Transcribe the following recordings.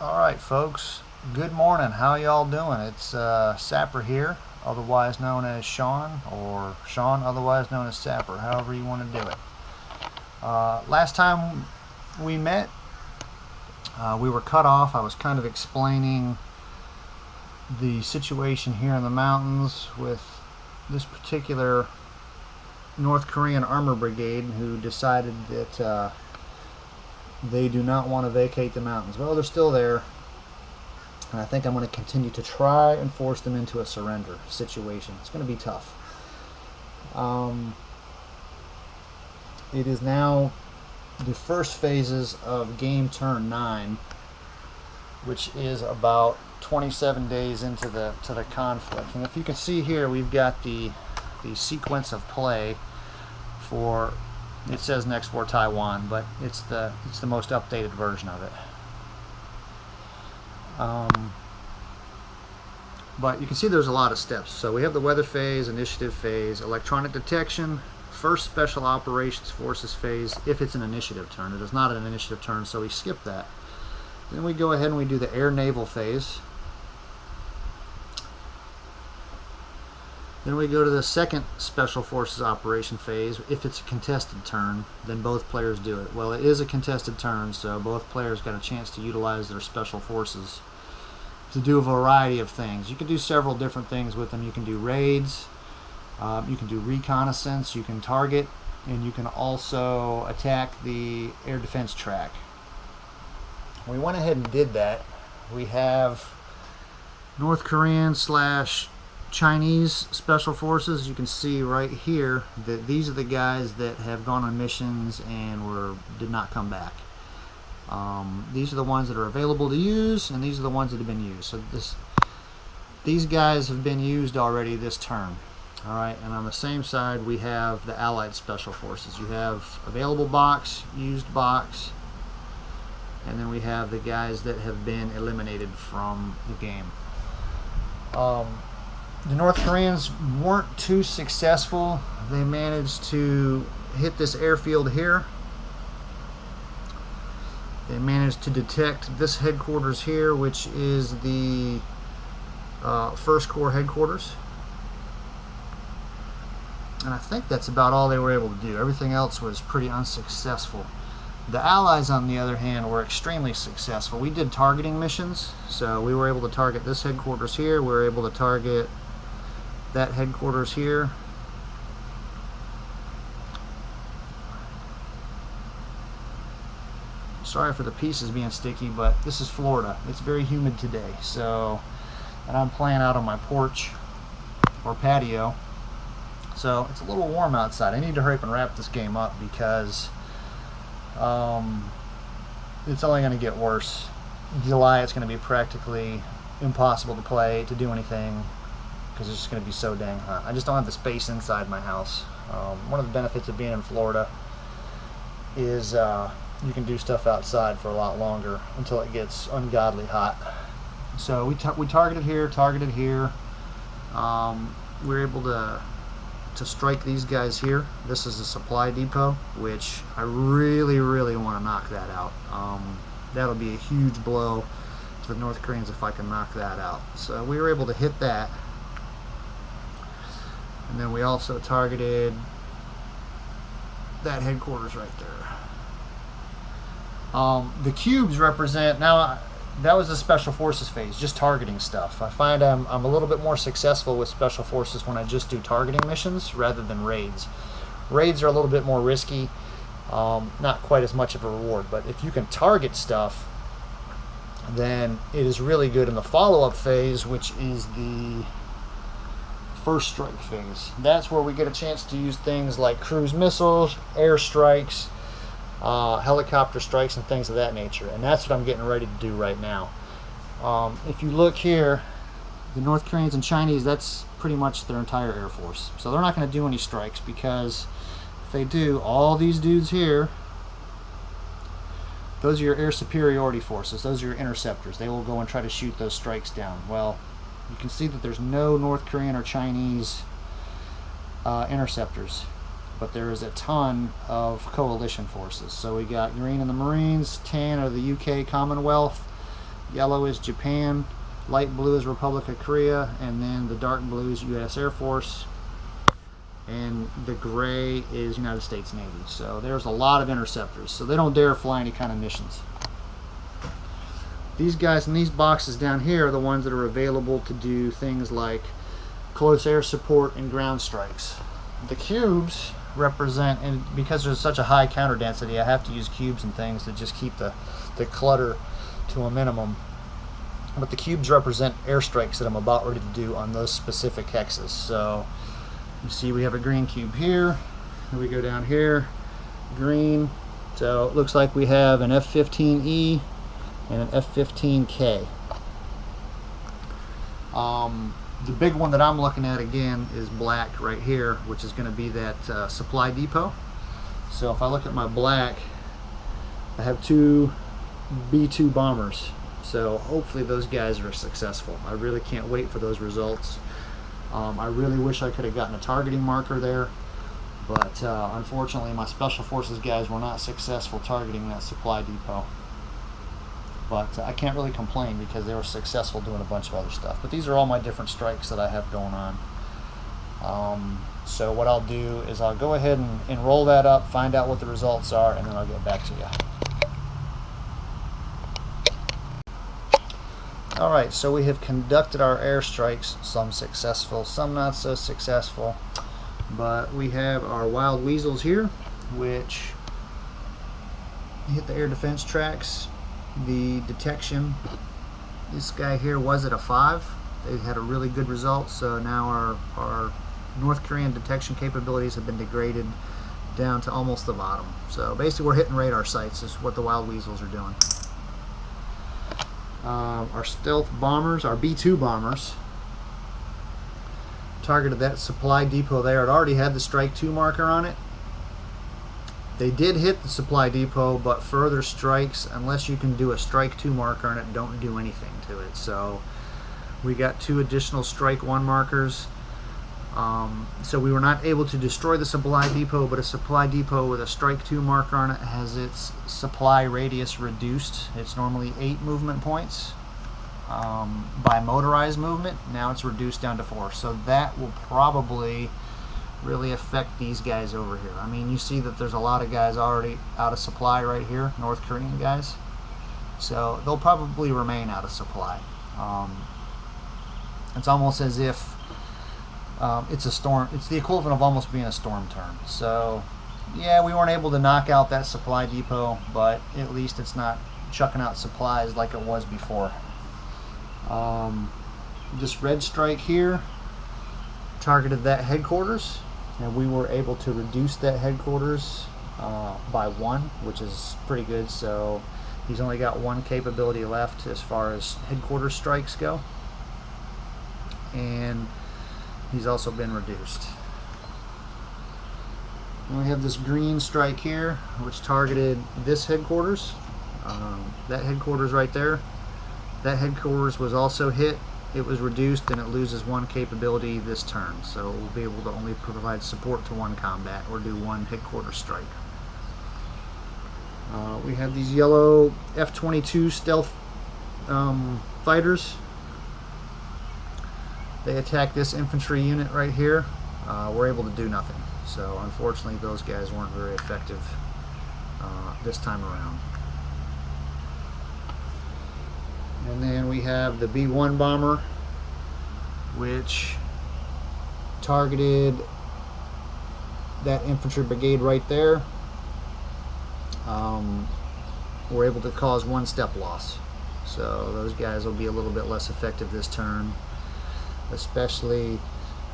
Alright folks, good morning. How y'all doing? It's Sapper here, otherwise known as Sean, or Sean, otherwise known as Sapper, however you want to do it. Last time we met, we were cut off. I was kind of explaining the situation here in the mountains with this particular North Korean armor brigade who decided that they do not want to vacate the mountains. Well, they're still there, and I think I'm going to continue to try and force them into a surrender situation. It's going to be tough. It is now the first phases of game turn 9, which is about 27 days into the conflict. And if you can see here, we've got the sequence of play for, it says Next War Taiwan, but it's the most updated version of it. But you can see there's a lot of steps. So we have the weather phase, initiative phase, electronic detection, first special operations forces phase if it's an initiative turn. It is not an initiative turn, so we skip that. Then we go ahead and we do the air naval phase. Then we go to the second Special Forces operation phase. If it's a contested turn, then both players do it. Well, it is a contested turn, so both players got a chance to utilize their Special Forces to do a variety of things. You can do several different things with them. You can do raids, you can do reconnaissance, you can target, and you can also attack the air defense track. We went ahead and did that. We have North Korean / Chinese Special Forces. You can see right here that these are the guys that have gone on missions and did not come back. These are the ones that are available to use, and these are the ones that have been used. So these guys have been used already this turn. Alright, and on the same side we have the Allied Special Forces. You have available box, used box, and then we have the guys that have been eliminated from the game. The North Koreans weren't too successful. They managed to hit this airfield here. They managed to detect this headquarters here, which is the 1st Corps headquarters. And I think that's about all they were able to do. Everything else was pretty unsuccessful. The Allies, on the other hand, were extremely successful. We did targeting missions, so we were able to target this headquarters here. We were able to target that headquarters here. Sorry for the pieces being sticky, but this is Florida. It's very humid today, so, and I'm playing out on my porch or patio, so it's a little warm outside. I need to hurry up and wrap this game up because it's only going to get worse. In July, it's going to be practically impossible to do anything, because it's just going to be so dang hot. I just don't have the space inside my house. One of the benefits of being in Florida is you can do stuff outside for a lot longer until it gets ungodly hot. So we targeted here. We were able to strike these guys here. This is a supply depot, which I really want to knock that out. That'll be a huge blow to the North Koreans if I can knock that out. So we were able to hit that. And then we also targeted that headquarters right there. The cubes represent, now that was the Special Forces phase, just targeting stuff. I find I'm a little bit more successful with Special Forces when I just do targeting missions rather than raids. Raids are a little bit more risky, not quite as much of a reward, but if you can target stuff, then it is really good in the follow-up phase, which is the First Strike phase. That's where we get a chance to use things like cruise missiles, air strikes, helicopter strikes, and things of that nature. And that's what I'm getting ready to do right now. If you look here, the North Koreans and Chinese, that's pretty much their entire Air Force. So they're not going to do any strikes, because if they do, all these dudes here, those are your air superiority forces. Those are your interceptors. They will go and try to shoot those strikes down. Well, you can see that there's no North Korean or Chinese interceptors. but there is a ton of coalition forces. So we got Green and the Marines, Tan are the UK Commonwealth, Yellow is Japan, light blue is Republic of Korea, and then the dark blue is U.S. Air Force, and the gray is United States Navy. So there's a lot of interceptors, so they don't dare fly any kind of missions. These guys in these boxes down here are the ones that are available to do things like close air support and ground strikes. The cubes represent, and because there's such a high counter density, I have to use cubes and things to just keep the clutter to a minimum. But the cubes represent airstrikes that I'm about ready to do on those specific hexes. So you see we have a green cube here, and we go down here, green. So it looks like we have an F-15E and an F-15K. The big one that I'm looking at again is black right here, which is going to be that supply depot. So if I look at my black, I have two B-2 bombers. So hopefully those guys are successful. I really can't wait for those results. I really wish I could have gotten a targeting marker there, but unfortunately my Special Forces guys were not successful targeting that supply depot. But I can't really complain because they were successful doing a bunch of other stuff. But these are all my different strikes that I have going on. So what I'll do is I'll go ahead and roll that up, find out what the results are, and then I'll get back to you. Alright, so we have conducted our airstrikes, some successful, some not so successful. But we have our wild weasels here, which hit the air defense tracks. The detection, this guy here was at a 5. They had a really good result, so now our North Korean detection capabilities have been degraded down to almost the bottom. So basically we're hitting radar sites is what the wild weasels are doing. Our stealth bombers, our B-2 bombers, targeted that supply depot there. It already had the Strike 2 marker on it. They did hit the supply depot, but further strikes, unless you can do a Strike 2 marker on it, don't do anything to it. So we got 2 additional Strike 1 markers. So we were not able to destroy the supply depot, but a supply depot with a Strike 2 marker on it has its supply radius reduced. It's normally 8 movement points by motorized movement. Now it's reduced down to 4. So that will probably really affect these guys over here. I mean, you see that there's a lot of guys already out of supply right here, North Korean guys. So they'll probably remain out of supply. It's almost as if it's a storm. It's the equivalent of almost being a storm turn. So yeah, we weren't able to knock out that supply depot, but at least it's not chucking out supplies like it was before. This red strike here targeted that headquarters, and we were able to reduce that headquarters by 1, which is pretty good. So he's only got 1 capability left as far as headquarters strikes go, and he's also been reduced. And we have this green strike here, which targeted this headquarters. That headquarters right there, that headquarters was also hit. It was reduced, and it loses 1 capability this turn, so we'll be able to only provide support to 1 combat or do 1 headquarters strike. We have these yellow F-22 stealth fighters. They attack this infantry unit right here. We're able to do nothing, so unfortunately those guys weren't very effective this time around. And then we have the B-1 bomber, which targeted that infantry brigade right there. We're able to cause 1 step loss. So those guys will be a little bit less effective this turn, especially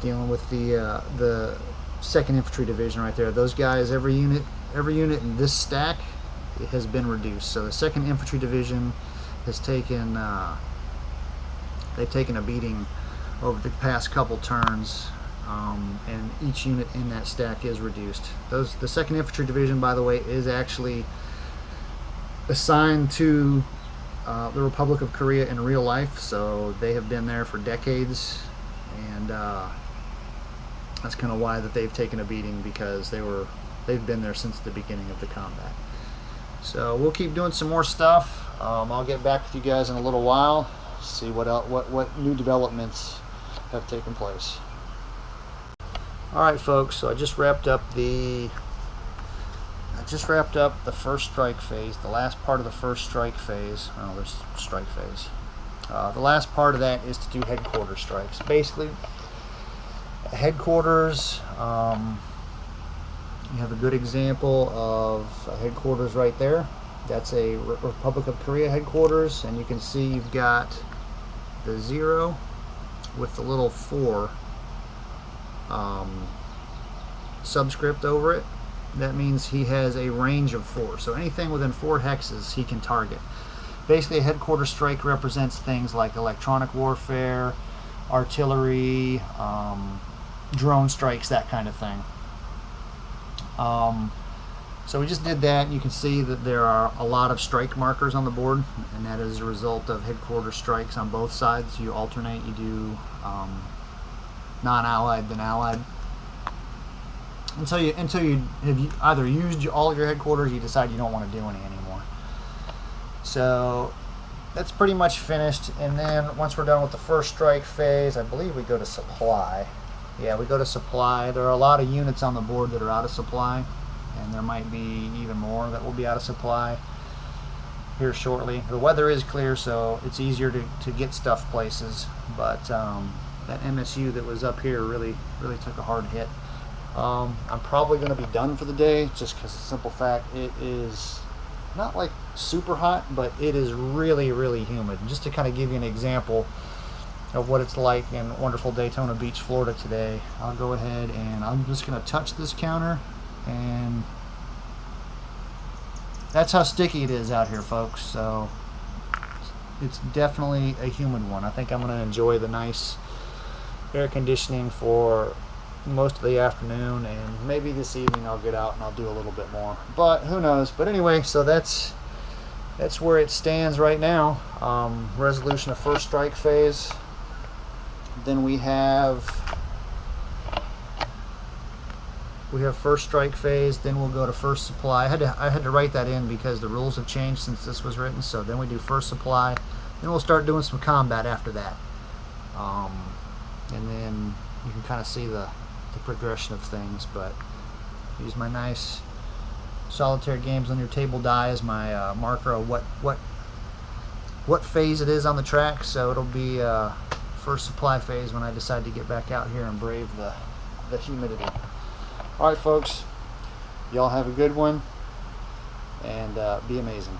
dealing with the 2nd Infantry Division right there. Those guys, every unit in this stack has been reduced. So the 2nd Infantry Division has taken they've taken a beating over the past couple turns, and each unit in that stack is reduced. The 2nd Infantry Division, by the way, is actually assigned to the Republic of Korea in real life, so they have been there for decades, and that's kind of why that they've taken a beating, because they've been there since the beginning of the combat. So we'll keep doing some more stuff. I'll get back with you guys in a little while, see what new developments have taken place. Alright folks, so I just wrapped up the first strike phase, the last part of the first strike phase. Oh, there's strike phase. The last part of that is to do headquarters strikes. Basically, headquarters, you have a good example of a headquarters right there. That's a Republic of Korea headquarters, and you can see you've got the 0 with the little 4 subscript over it. That means he has a range of 4. So anything within 4 hexes he can target. Basically, a headquarters strike represents things like electronic warfare, artillery, drone strikes, that kind of thing. So we just did that, and you can see that there are a lot of strike markers on the board, and that is a result of headquarters strikes on both sides. You alternate, you do non-allied then allied, until you have either used all your headquarters, you decide you don't want to do any anymore. So that's pretty much finished, and then once we're done with the first strike phase, I believe we go to supply. Yeah, we go to supply. There are a lot of units on the board that are out of supply, and there might be even more that will be out of supply here shortly. The weather is clear, so it's easier to get stuff places, but that MSU that was up here really took a hard hit. I'm probably going to be done for the day, just because the simple fact it is not like super hot, but it is really humid. Just to kind of give you an example of what it's like in wonderful Daytona Beach, Florida today, I'll go ahead and I'm just going to touch this counter, and that's how sticky it is out here, folks. So it's definitely a humid one. I think I'm going to enjoy the nice air conditioning for most of the afternoon, and maybe this evening I'll get out and I'll do a little bit more, but who knows. But anyway, so that's where it stands right now. Resolution of first strike phase. Then we have first strike phase, then we'll go to first supply. I had to write that in because the rules have changed since this was written. So then we do first supply, then we'll start doing some combat after that, and then you can kind of see the progression of things. But use my nice solitaire games on your table die as my marker of what phase it is on the track. So it'll be first supply phase when I decide to get back out here and brave the humidity. Alright folks, y'all have a good one, and be amazing.